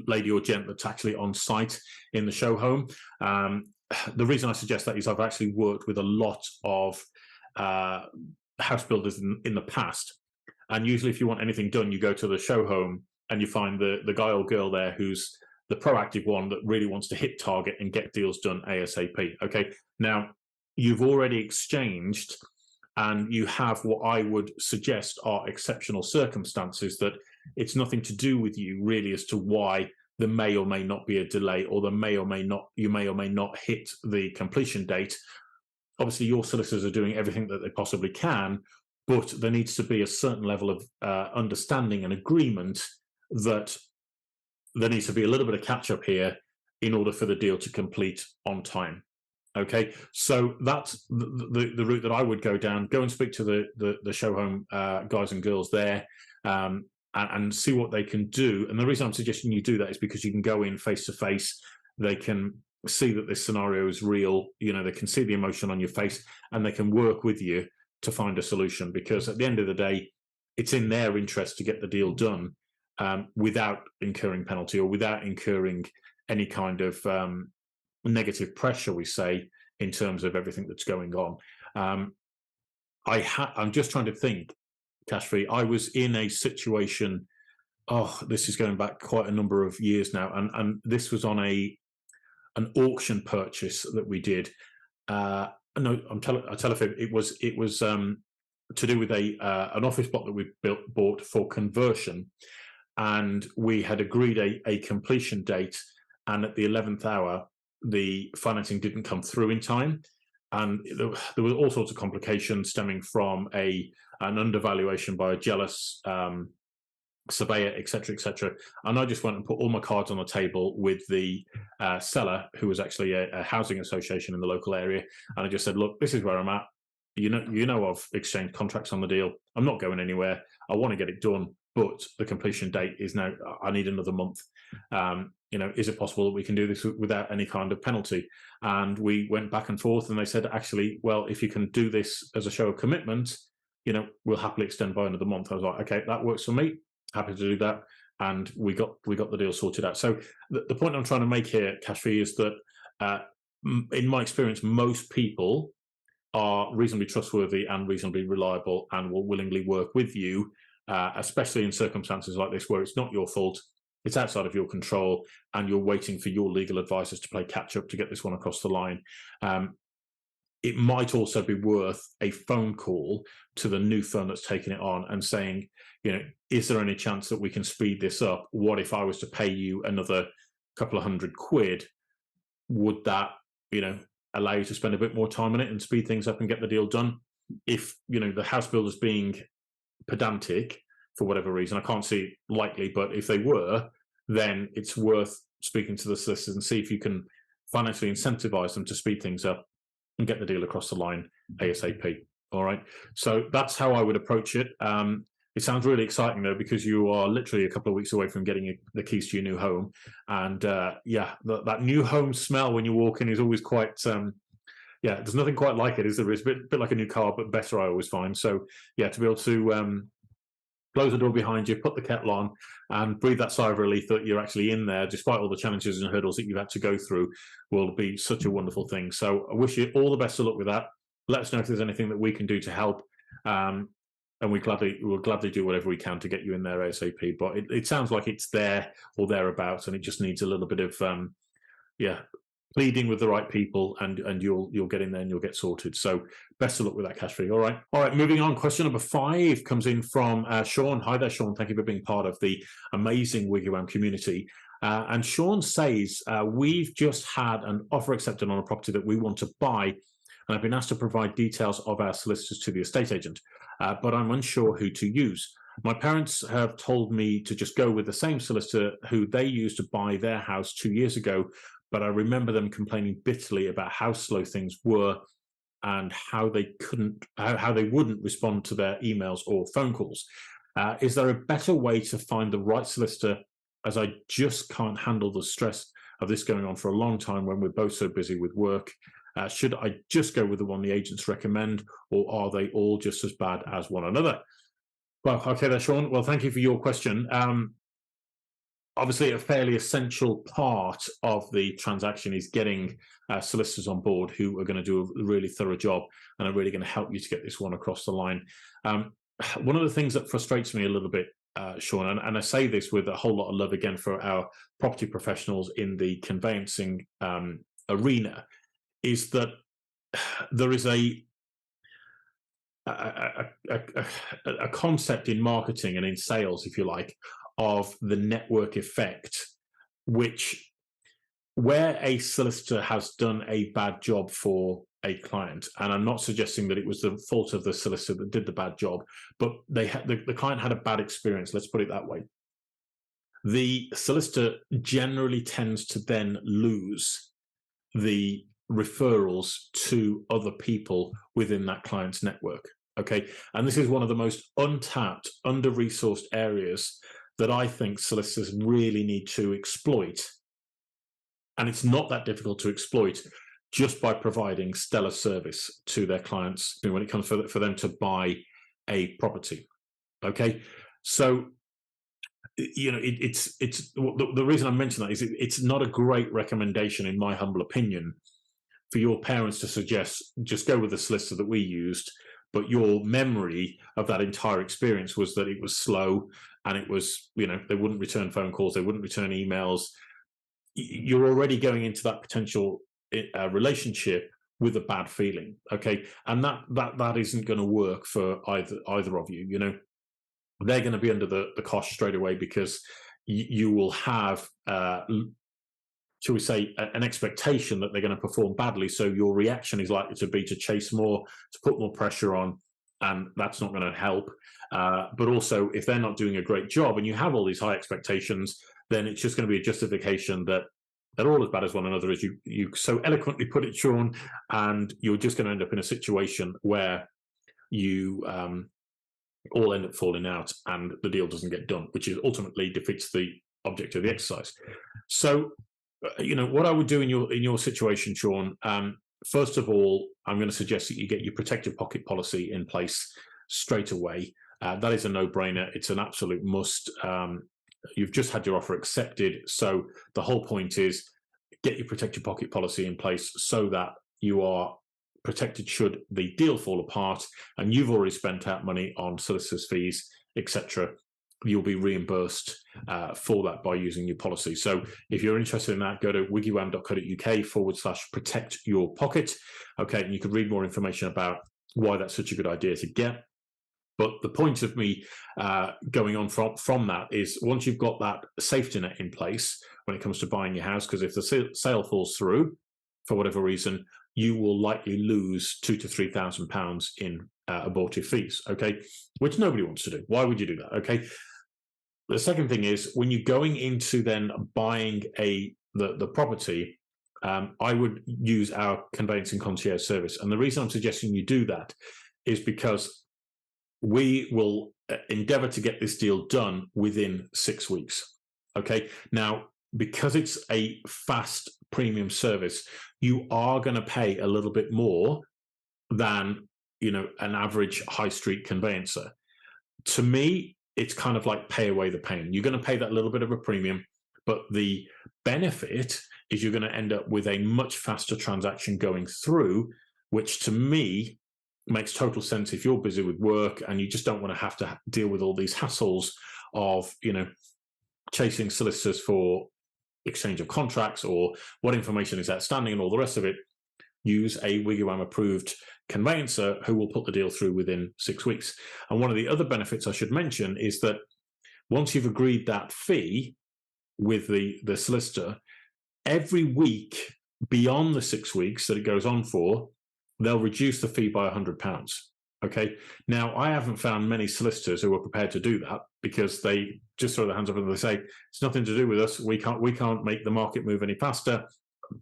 lady or gent that's actually on site in the show home. The reason I suggest that is I've actually worked with a lot of house builders in the past. And usually, if you want anything done, you go to the show home and you find the guy or girl there who's the proactive one that really wants to hit target and get deals done ASAP. Okay, now you've already exchanged, and you have what I would suggest are exceptional circumstances, that it's nothing to do with you really as to why there may or may not be a delay, or you may or may not hit the completion date. Obviously, your solicitors are doing everything that they possibly can, but there needs to be a certain level of understanding and agreement that there needs to be a little bit of catch up here in order for the deal to complete on time. Okay, so that's the route that I would go down. Go and speak to the show home guys and girls there, and see what they can do. And the reason I'm suggesting you do that is because you can go in face to face. They can see that this scenario is real. You know, they can see the emotion on your face, and they can work with you to find a solution. Because at the end of the day, it's in their interest to get the deal done without incurring penalty, or without incurring any kind of negative pressure, we say, in terms of everything that's going on. I'm just trying to think, Kashfi. I was in a situation, this is going back quite a number of years now, and this was on an auction purchase that we did. No, I tell if it was to do with an office block that we bought for conversion, and we had agreed a completion date, and at the 11th hour, the financing didn't come through in time, and there were all sorts of complications stemming from an undervaluation by a jealous surveyor, etc. And I just went and put all my cards on the table with the seller, who was actually a housing association in the local area, and I just said, look, this is where I'm at. You know, I've exchanged contracts on the deal. I'm not going anywhere. I want to get it done, but the completion date is now, I need another month. You know, is it possible that we can do this without any kind of penalty? And we went back and forth, and they said, actually, well, if you can do this as a show of commitment, you know, we'll happily extend by another month. I was like, okay, that works for me. Happy to do that. And we got the deal sorted out. So the point I'm trying to make here, Kashfi, is that in my experience, most people are reasonably trustworthy and reasonably reliable, and will willingly work with you, especially in circumstances like this where it's not your fault, it's outside of your control, and you're waiting for your legal advisors to play catch up to get this one across the line. It might also be worth a phone call to the new firm that's taking it on and saying, you know, is there any chance that we can speed this up? What if I was to pay you another couple of £100? Would that, you know, allow you to spend a bit more time on it and speed things up and get the deal done? If, you know, the house builders being pedantic for whatever reason, I can't see it likely, but if they were, then it's worth speaking to the solicitors and see if you can financially incentivize them to speed things up and get the deal across the line ASAP. All right. So that's how I would approach it. It sounds really exciting, though, because you are literally a couple of weeks away from getting the keys to your new home. And yeah, that new home smell when you walk in is always quite, yeah, there's nothing quite like it, is there? It's a bit like a new car, but better, I always find. So yeah, to be able to close the door behind you, put the kettle on, and breathe that sigh of relief that you're actually in there, despite all the challenges and hurdles that you've had to go through, will be such a wonderful thing. So I wish you all the best of luck with that. Let us know if there's anything that we can do to help. And we'll gladly do whatever we can to get you in there ASAP. But it sounds like it's there or thereabouts, and it just needs a little bit of pleading with the right people, and you'll get in there and you'll get sorted. So best of luck with that, Kashfi. All right. Moving on. Question number 5 comes in from Sean. Hi there, Sean. Thank you for being part of the amazing WiggyWam community. And Sean says, we've just had an offer accepted on a property that we want to buy, and I've been asked to provide details of our solicitors to the estate agent, but I'm unsure who to use. My parents have told me to just go with the same solicitor who they used to buy their house 2 years ago, but I remember them complaining bitterly about how slow things were and how they wouldn't respond to their emails or phone calls. Is there a better way to find the right solicitor, as I just can't handle the stress of this going on for a long time when we're both so busy with work? Should I just go with the one the agents recommend, or are they all just as bad as one another? Well, okay there, Sean. Well, thank you for your question. obviously, a fairly essential part of the transaction is getting solicitors on board who are going to do a really thorough job and are really going to help you to get this one across the line. One of the things that frustrates me a little bit, Sean, and I say this with a whole lot of love again for our property professionals in the conveyancing arena, is that there is a concept in marketing and in sales, if you like, of the network effect, which where a solicitor has done a bad job for a client, and I'm not suggesting that it was the fault of the solicitor that did the bad job, but the client had a bad experience, let's put it that way. The solicitor generally tends to then lose the referrals to other people within that client's network. Okay. And this is one of the most untapped, under-resourced areas that I think solicitors really need to exploit. And it's not that difficult to exploit just by providing stellar service to their clients when it comes for them to buy a property. Okay. So, you know, it's the reason I mention that is it's not a great recommendation, in my humble opinion, for your parents to suggest just go with the solicitor that we used, but your memory of that entire experience was that it was slow and it was, you know, they wouldn't return phone calls, they wouldn't return emails. You're already going into that potential relationship with a bad feeling, okay? And that isn't going to work for either of you. You know, they're going to be under the cosh straight away because you will have shall we say, an expectation that they're going to perform badly. So your reaction is likely to be to chase more, to put more pressure on, and that's not going to help. But also, if they're not doing a great job and you have all these high expectations, then it's just going to be a justification that they're all as bad as one another, as you so eloquently put it, Sean, and you're just going to end up in a situation where you all end up falling out and the deal doesn't get done, which is ultimately defeats the object of the exercise. So, you know, what I would do in your situation, Sean, first of all, I'm going to suggest that you get your protected pocket policy in place straight away. That is a no-brainer. It's an absolute must. You've just had your offer accepted. So the whole point is get your protected pocket policy in place so that you are protected should the deal fall apart and you've already spent out money on solicitors' fees, etc. You'll be reimbursed for that by using your policy. So if you're interested in that, go to wiggywam.co.uk/protect your pocket. Okay, and you can read more information about why that's such a good idea to get. But the point of me going on from that is once you've got that safety net in place when it comes to buying your house, because if the sale falls through for whatever reason, you will likely lose £2,000 to £3,000 in abortive fees, okay, which nobody wants to do. Why would you do that? Okay. The second thing is when you're going into then buying the property, I would use our conveyancing concierge service. And the reason I'm suggesting you do that is because we will endeavor to get this deal done within 6 weeks. Okay. Now, because it's a fast premium service, you are going to pay a little bit more than, you know, an average high street conveyancer. To me, it's kind of like pay away the pain. You're going to pay that little bit of a premium, but the benefit is you're going to end up with a much faster transaction going through, which to me makes total sense if you're busy with work and you just don't want to have to deal with all these hassles of, you know, chasing solicitors for exchange of contracts or what information is outstanding and all the rest of it. Use a WiggyWam approved conveyancer who will put the deal through within 6 weeks. And one of the other benefits I should mention is that once you've agreed that fee with the solicitor, every week beyond the 6 weeks that it goes on for, they'll reduce the fee by £100. Okay. Now, I haven't found many solicitors who are prepared to do that because they just throw their hands up and they say, it's nothing to do with us. We can't make the market move any faster.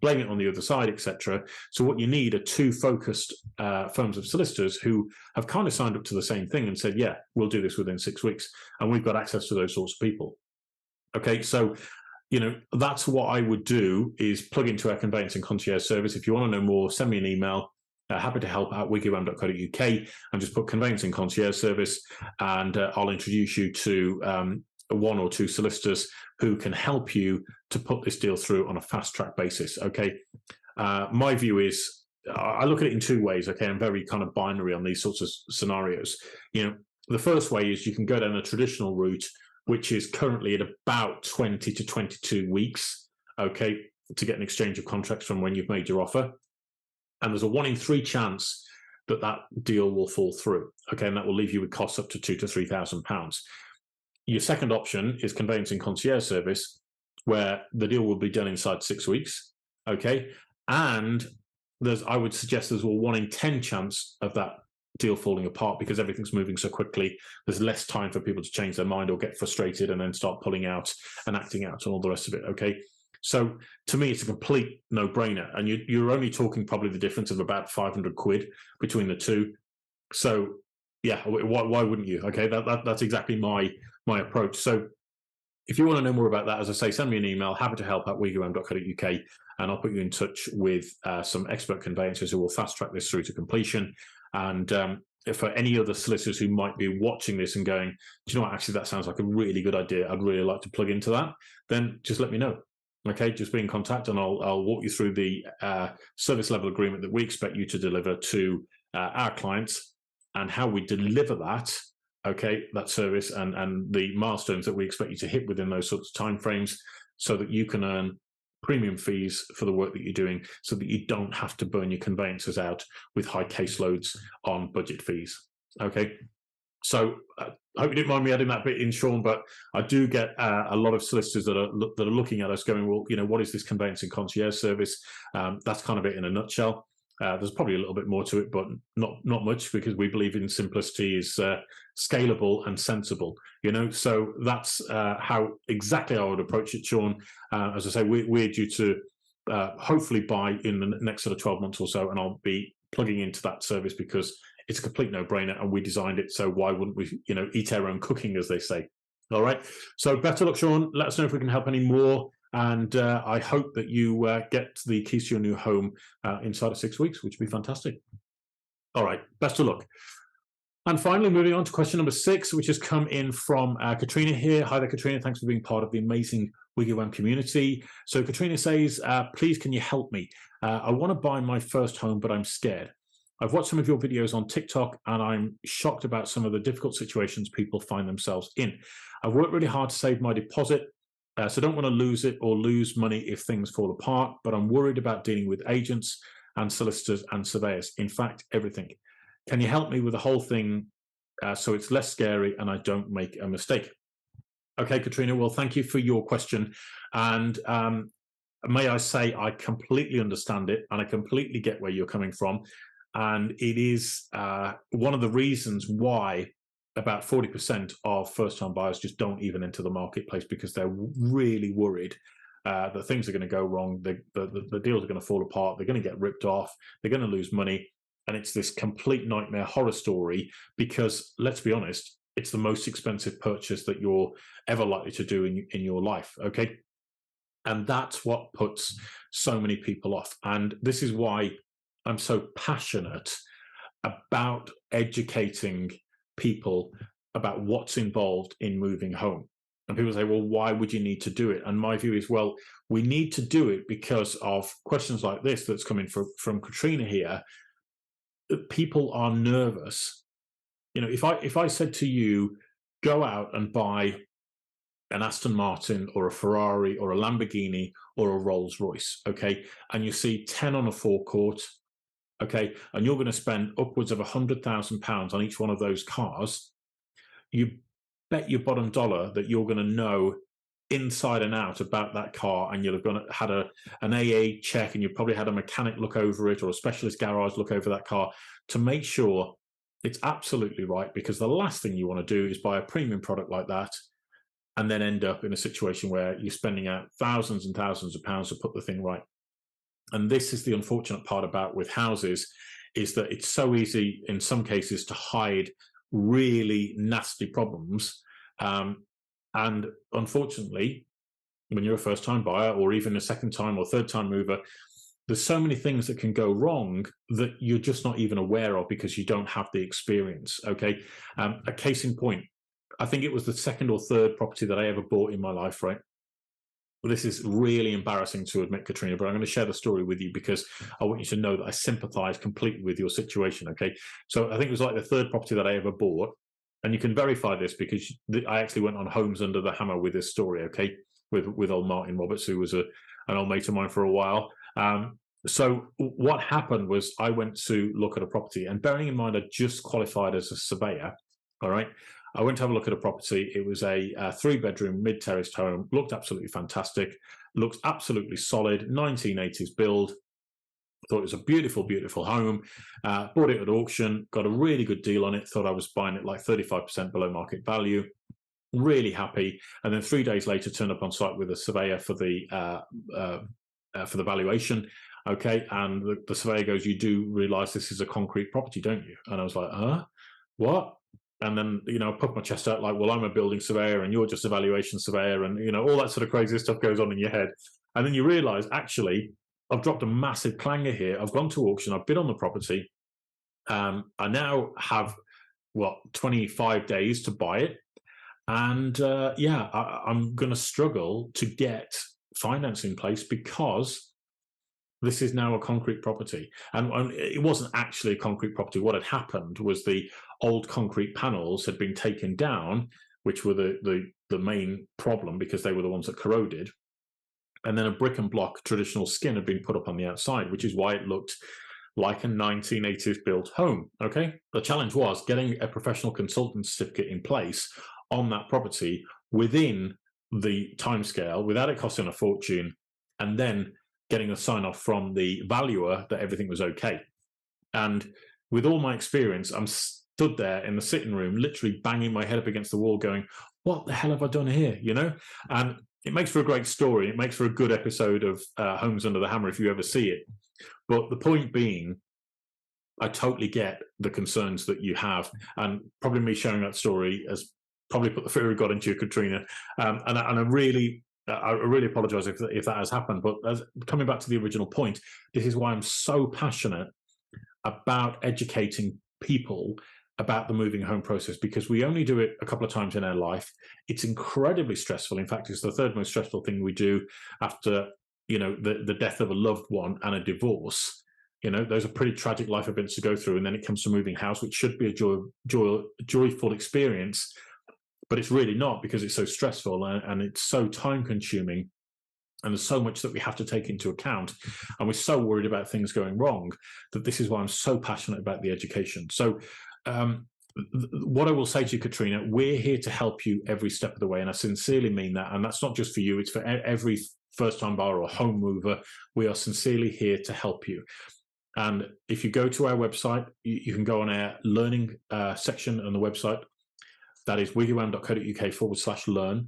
Blame it on the other side, etc. So what you need are two focused firms of solicitors who have kind of signed up to the same thing and said, yeah, we'll do this within 6 weeks. And we've got access to those sorts of people. Okay. So, you know, that's what I would do is plug into our conveyancing concierge service. If you want to know more, send me an email. Happy to help out, wiggywam.co.uk, and just put conveyancing concierge service, and I'll introduce you to one or two solicitors who can help you to put this deal through on a fast track basis. Okay, my view is I look at it in two ways. Okay, I'm very kind of binary on these sorts of scenarios. The first way is you can go down a traditional route, which is currently at about 20 to 22 weeks. Okay, to get an exchange of contracts from when you've made your offer, and there's a 1 in 3 chance that that deal will fall through. Okay, and that will leave you with costs up to £2,000 to £3,000. Your second option is conveyancing concierge service, where the deal will be done inside 6 weeks. Okay, and I would suggest there's a 1 in 10 chance of that deal falling apart because everything's moving so quickly. There's less time for people to change their mind or get frustrated and then start pulling out and acting out and all the rest of it. Okay, so to me, it's a complete no-brainer, and you're only talking probably the difference of about 500 quid between the two. So yeah, why wouldn't you? Okay, that's exactly my approach. So if you want to know more about that, as I say, send me an email. Happy to help at WiggyWam.co.uk, and I'll put you in touch with some expert conveyancers who will fast track this through to completion. And for any other solicitors who might be watching this and going, do you know what, actually that sounds like a really good idea, I'd really like to plug into that, then just let me know. Okay, just be in contact and I'll walk you through the service level agreement that we expect you to deliver to our clients and how we deliver that, okay, that service and the milestones that we expect you to hit within those sorts of timeframes so that you can earn premium fees for the work that you're doing so that you don't have to burn your conveyancers out with high caseloads on budget fees. Okay, so I hope you didn't mind me adding that bit in, Sean, but I do get a lot of solicitors that are looking at us going, well, what is this conveyancing concierge service? That's kind of it in a nutshell. There's probably a little bit more to it, but not much, because we believe in simplicity is scalable and sensible. So that's how exactly I would approach it, Sean. As I say, we're due to hopefully buy in the next sort of 12 months or so, and I'll be plugging into that service because it's a complete no-brainer, and we designed it, so why wouldn't we, eat our own cooking, as they say. All right. So better luck, Sean. Let us know if we can help any more. And I hope that you get the keys to your new home inside of 6 weeks, which would be fantastic. All right. Best of luck. And finally, moving on to question number 6, which has come in from Katrina here. Hi there, Katrina. Thanks for being part of the amazing WiggyWam community. So Katrina says, please, can you help me? I want to buy my first home, but I'm scared. I've watched some of your videos on TikTok, and I'm shocked about some of the difficult situations people find themselves in. I've worked really hard to save my deposit, so don't want to lose it or lose money if things fall apart, but I'm worried about dealing with agents and solicitors and surveyors. In fact, everything. Can you help me with the whole thing so it's less scary and I don't make a mistake? Okay, Katrina, well, thank you for your question. And may I say, I completely understand it, and I completely get where you're coming from. And it is one of the reasons why about 40% of first-time buyers just don't even enter the marketplace, because they're really worried that things are going to go wrong, the deals are going to fall apart, they're going to get ripped off, they're going to lose money, and it's this complete nightmare horror story because, let's be honest, it's the most expensive purchase that you're ever likely to do in your life, okay? And that's what puts so many people off. And this is why I'm so passionate about educating people about what's involved in moving home. And people say, well, why would you need to do it? And my view is, well, we need to do it because of questions like this that's coming from Katrina here. People are nervous. If I said to you, go out and buy an Aston Martin or a Ferrari or a Lamborghini or a Rolls Royce, okay, and you see 10 on a forecourt, okay, and you're going to spend upwards of £100,000 on each one of those cars, you bet your bottom dollar that you're going to know inside and out about that car, and you'll have had an AA check, and you've probably had a mechanic look over it or a specialist garage look over that car to make sure it's absolutely right, because the last thing you want to do is buy a premium product like that and then end up in a situation where you're spending out thousands and thousands of pounds to put the thing right. And this is the unfortunate part about with houses, is that it's so easy in some cases to hide really nasty problems. And unfortunately, when you're a first-time buyer or even a second-time or third-time mover, there's so many things that can go wrong that you're just not even aware of because you don't have the experience, okay? A case in point, I think it was the second or third property that I ever bought in my life, right? This is really embarrassing to admit, Katrina, but I'm going to share the story with you because I want you to know that I sympathize completely with your situation, okay? So I think it was like the third property that I ever bought, and you can verify this because I actually went on Homes Under the Hammer with this story, okay, with old Martin Roberts, who was an old mate of mine for a while. So what happened was I went to look at a property, and bearing in mind I just qualified as a surveyor, all right, I went to have a look at a property. It was a 3-bedroom mid-terraced home, looked absolutely fantastic, looks absolutely solid, 1980s build. Thought it was a beautiful, beautiful home. Bought it at auction, got a really good deal on it. Thought I was buying it like 35% below market value. Really happy. And then 3 days later, turned up on site with a surveyor for the valuation. Okay, and the surveyor goes, "You do realise this is a concrete property, don't you?" And I was like, "Huh? What?" And then, I put my chest out like, well, I'm a building surveyor and you're just a valuation surveyor, and, all that sort of crazy stuff goes on in your head. And then you realize, actually, I've dropped a massive clanger here. I've gone to auction. I've bid on the property. I now have, 25 days to buy it. And I'm going to struggle to get finance in place because this is now a concrete property. And it wasn't actually a concrete property. What had happened was the old concrete panels had been taken down, which were the main problem because they were the ones that corroded. And then a brick and block traditional skin had been put up on the outside, which is why it looked like a 1980s built home. Okay. The challenge was getting a professional consultant certificate in place on that property within the timescale without it costing a fortune, and then getting a sign off from the valuer that everything was okay. And with all my experience, I'm stood there in the sitting room, literally banging my head up against the wall going, what the hell have I done here? And it makes for a great story. It makes for a good episode of Homes Under the Hammer if you ever see it. But the point being, I totally get the concerns that you have, and probably me sharing that story has probably put the fear of God into you, Katrina. And I really apologize if that has happened. But coming back to the original point, this is why I'm so passionate about educating people about the moving home process, because we only do it a couple of times in our life. It's incredibly stressful. In fact, it's the third most stressful thing we do after, the death of a loved one and a divorce. Those are pretty tragic life events to go through. And then it comes to moving house, which should be a joyful experience. But it's really not, because it's so stressful and it's so time consuming. And there's so much that we have to take into account. And we're so worried about things going wrong that this is why I'm so passionate about the education. So what I will say to you, Katrina, we're here to help you every step of the way. And I sincerely mean that. And that's not just for you. It's for every first-time buyer or home mover. We are sincerely here to help you. And if you go to our website, you can go on our learning section on the website. That is WiggyWam.co.uk/learn.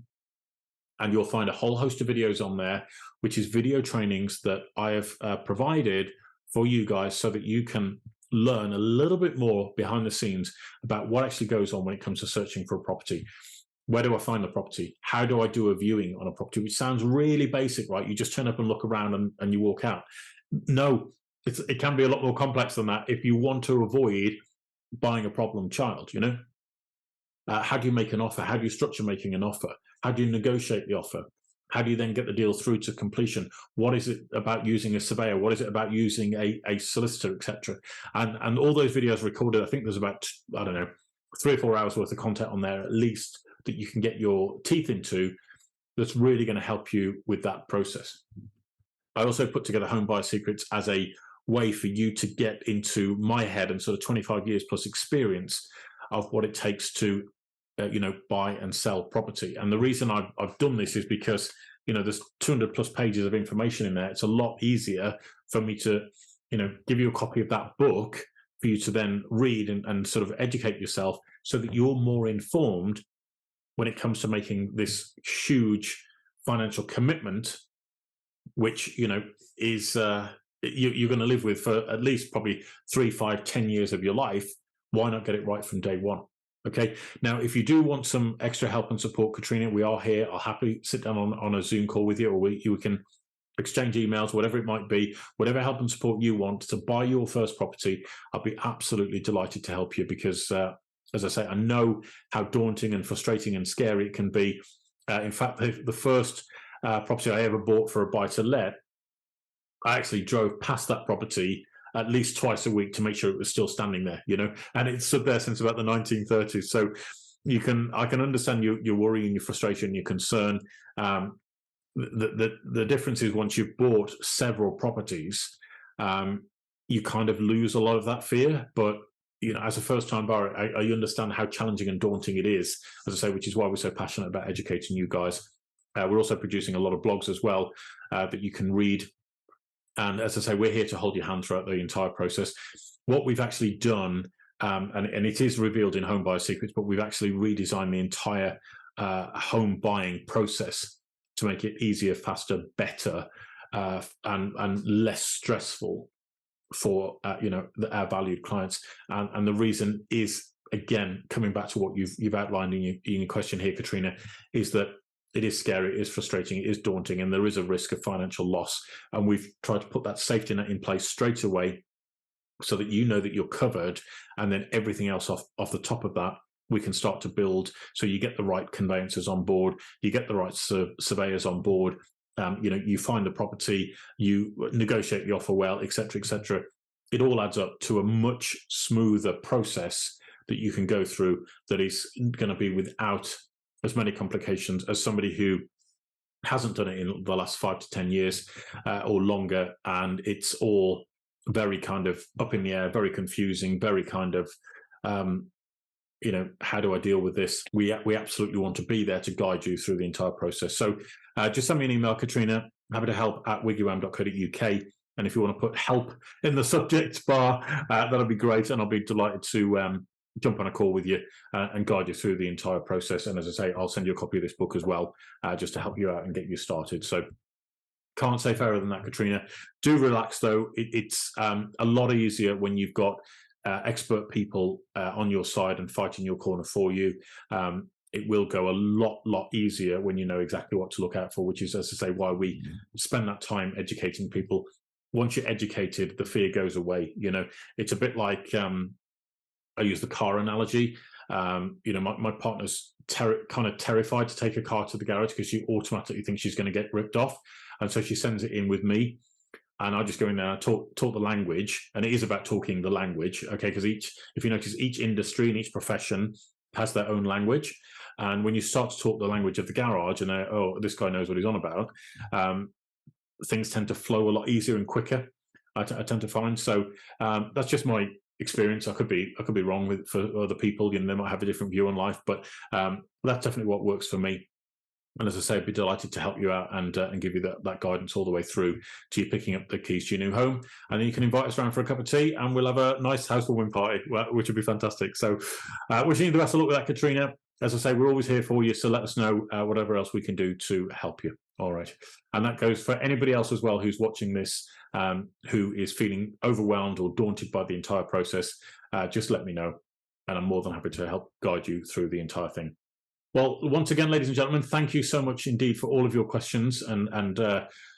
And you'll find a whole host of videos on there, which is video trainings that I have provided for you guys so that you can learn a little bit more behind the scenes about what actually goes on when it comes to searching for a property. Where do I find the property? How do I do a viewing on a property? Which sounds really basic, right? You just turn up and look around and you walk out. No, it can be a lot more complex than that if you want to avoid buying a problem child, How do you make an offer? How do you structure making an offer? How do you negotiate the offer? How do you then get the deal through to completion? What is it about using a surveyor? What is it about using a solicitor, etc.? And all those videos recorded, I think there's about, 3 or 4 hours worth of content on there at least that you can get your teeth into that's really going to help you with that process. I also put together Home Buyer Secrets as a way for you to get into my head and sort of 25 years plus experience of what it takes to buy and sell property. And the reason I've done this is because, there's 200 plus pages of information in there. It's a lot easier for me to, give you a copy of that book for you to then read and sort of educate yourself so that you're more informed when it comes to making this huge financial commitment, which, is you're going to live with for at least probably 3, 5, 10 years of your life. Why not get it right from day one? Okay. Now, if you do want some extra help and support, Katrina, we are here. I'll happily sit down on a Zoom call with you, or we can exchange emails, whatever it might be, whatever help and support you want to buy your first property. I'll be absolutely delighted to help you because As I say, I know how daunting and frustrating and scary it can be. In fact, the first property I ever bought for a buy-to-let, I actually drove past that property at least twice a week to make sure it was still standing there, and it's stood there since about the 1930s. So I can understand your worry and your frustration, your concern. The difference is once you've bought several properties, you kind of lose a lot of that fear. But as a first-time buyer, I understand how challenging and daunting it is, as I say, which is why we're so passionate about educating you guys. We're also producing a lot of blogs as well that you can read. And as I say, we're here to hold your hand throughout the entire process. What we've actually done, and it is revealed in Home Buyer Secrets, but we've actually redesigned the entire home buying process to make it easier, faster, better, and less stressful for our valued clients. And the reason is, again, coming back to what you've outlined in your question here, Katrina, is that it is scary, it is frustrating, it is daunting, and there is a risk of financial loss. And we've tried to put that safety net in place straight away so that you know that you're covered, and then everything else off the top of that, we can start to build. So you get the right conveyancers on board, you get the right surveyors on board, you find the property, you negotiate the offer well, etc., etc. It all adds up to a much smoother process that you can go through that is going to be without as many complications as somebody who hasn't done it in the last 5 to 10 years or longer, and it's all very kind of up in the air, very confusing, very kind of how do I deal with this? We absolutely want to be there to guide you through the entire process. So just send me an email, Katrina, happy to help at WiggyWam.co.uk. And if you want to put help in the subject bar, that'll be great. And I'll be delighted to jump on a call with you and guide you through the entire process. And as I say, I'll send you a copy of this book as well, just to help you out and get you started. So can't say fairer than that, Katrina. Do relax, though. It's a lot easier when you've got expert people on your side and fighting your corner for you. It will go a lot easier when you know exactly what to look out for, which is, as I say, why we spend that time educating people. Once you're educated, the fear goes away. It's a bit like, I use the car analogy. My partner's kind of terrified to take a car to the garage because she automatically thinks she's going to get ripped off. And so she sends it in with me. And I just go in there and talk the language, and it is about talking the language, okay? Because if you notice, each industry and each profession has their own language, and when you start to talk the language of the garage, and this guy knows what he's on about, things tend to flow a lot easier and quicker. I tend to find. So that's just my experience. I could be wrong for other people. They might have a different view on life, but that's definitely what works for me. And as I say, I'd be delighted to help you out and give you that guidance all the way through to you picking up the keys to your new home. And then you can invite us around for a cup of tea and we'll have a nice housewarming party, which would be fantastic. So wishing you the best of luck with that, Katrina. As I say, we're always here for you. So let us know whatever else we can do to help you. All right. And that goes for anybody else as well who's watching this, who is feeling overwhelmed or daunted by the entire process. Just let me know. And I'm more than happy to help guide you through the entire thing. Well, once again, ladies and gentlemen, thank you so much indeed for all of your questions, and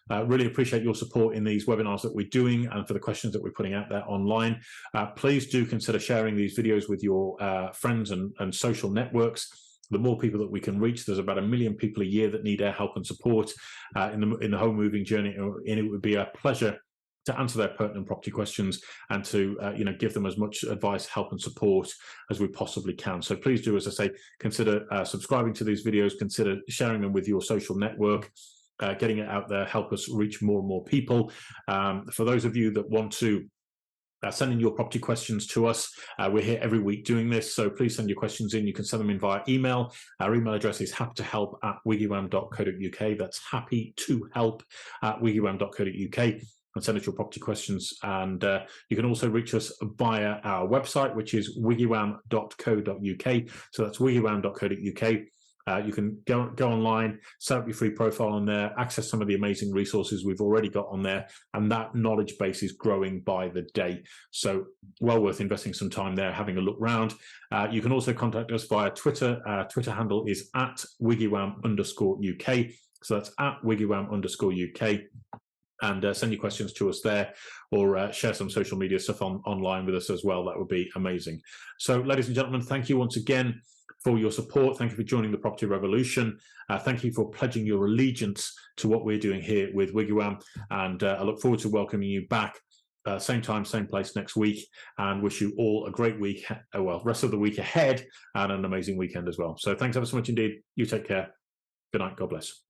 really appreciate your support in these webinars that we're doing and for the questions that we're putting out there online. Please do consider sharing these videos with your friends and social networks. The more people that we can reach, there's about 1 million people a year that need our help and support in the home moving journey, and it would be a pleasure to answer their pertinent property questions and to give them as much advice, help and support as we possibly can. So please do, as I say, consider subscribing to these videos, consider sharing them with your social network, getting it out there, help us reach more and more people. For those of you that want to send in your property questions to us, we're here every week doing this, so please send your questions in. You can send them in via email. Our email address is happytohelp@wiggywam.co.uk. That's happytohelp@wiggywam.co.uk. And send us your property questions. And you can also reach us via our website, which is wiggywam.co.uk. So that's wiggywam.co.uk. You can go online, set up your free profile on there, access some of the amazing resources we've already got on there, and that knowledge base is growing by the day. So well worth investing some time there, having a look round. You can also contact us via Twitter. Twitter handle is @WiggyWam_UK. So that's @WiggyWam_UK. and send your questions to us there, or share some social media stuff online with us as well. That would be amazing. So, ladies and gentlemen, thank you once again for your support. Thank you for joining the Property Revolution. Thank you for pledging your allegiance to what we're doing here with WiggyWam, and I look forward to welcoming you back same time, same place next week, and wish you all a great week, rest of the week ahead, and an amazing weekend as well. So thanks ever so much indeed. You take care. Good night. God bless.